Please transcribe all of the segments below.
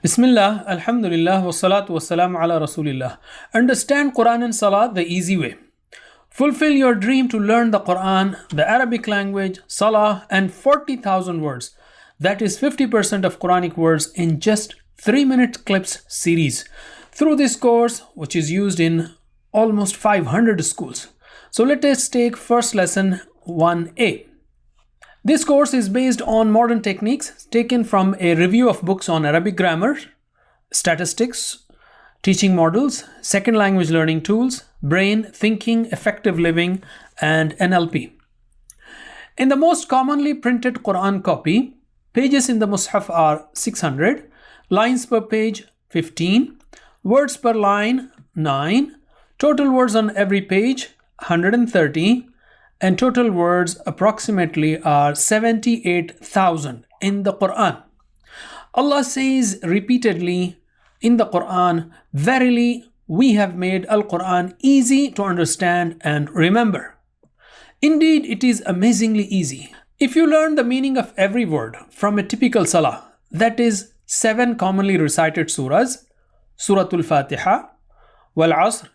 Bismillah, Alhamdulillah, wassalatu wassalamu ala Rasulillah. Understand Quran and Salah the easy way. Fulfill your dream to learn the Quran, the Arabic language, Salah, and 40,000 words. That is 50% of Quranic words in just 3-minute clips series. Through this course, which is used in almost 500 schools. So let us take first lesson 1A. This course is based on modern techniques taken from a review of books on Arabic grammar, statistics, teaching models, second language learning tools, brain, thinking, effective living, and NLP. In the most commonly printed Quran copy, pages in the Mus'haf are 600, lines per page 15, words per line 9, total words on every page 130, and total words approximately are 78,000 in the Quran. Allah says repeatedly in the Quran, "Verily, we have made Al-Quran easy to understand and remember." Indeed, it is amazingly easy. If you learn the meaning of every word from a typical Salah, that is 7 commonly recited surahs, Suratul Fatiha, Wal Asr,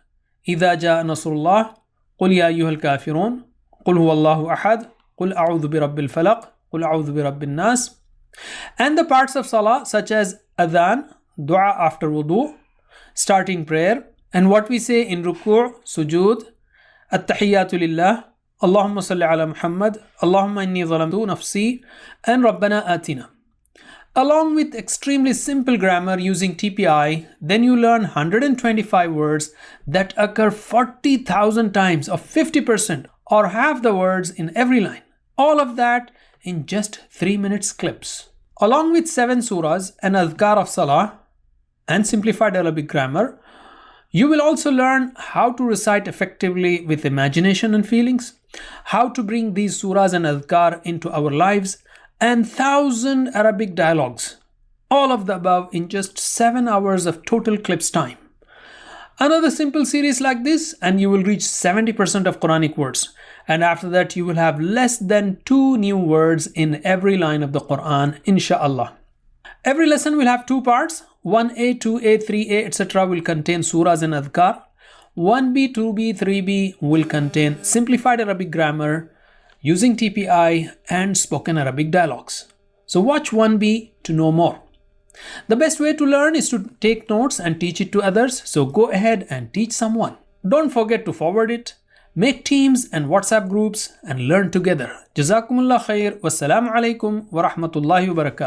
Idha Jaa Nasrullah, Qul Ya Ayyuhal Kafirun, Qul Huwallahu Ahad, Qul A'udhu bi Rabbil Falaq, Qul A'udhu bi Rabbin Nas, and the parts of Salah such as Adhan, Dua after wudu, starting prayer, and what we say in Ruku', Sujood, At-Tahiyyatu Lillah, Allahumma salli ala Muhammad, Allahumma inni zalamtu nafsi, and Rabbana Atina. Along with extremely simple grammar using TPI, then you learn 125 words that occur 40,000 times, or 50%, or half the words in every line. All of that in just 3 minutes clips. Along with 7 surahs and adhkar of Salah and simplified Arabic grammar, you will also learn how to recite effectively with imagination and feelings, how to bring these surahs and adhkar into our lives, and 1,000 Arabic dialogues. All of the above in just 7 hours of total clips time. Another simple series like this and you will reach 70% of Quranic words. And after that you will have less than 2 new words in every line of the Quran, inshallah. Every lesson will have 2 parts. 1A, 2A, 3A, etc. will contain surahs and adhkar. 1B, 2B, 3B will contain simplified Arabic grammar using TPI and spoken Arabic dialogues. So watch 1B to know more. The best way to learn is to take notes and teach it to others, so go ahead and teach someone. Don't forget to forward it, make teams and WhatsApp groups and learn together. Jazakumullah khair. Wassalamu alaikum wa rahmatullahi wa barakatuh.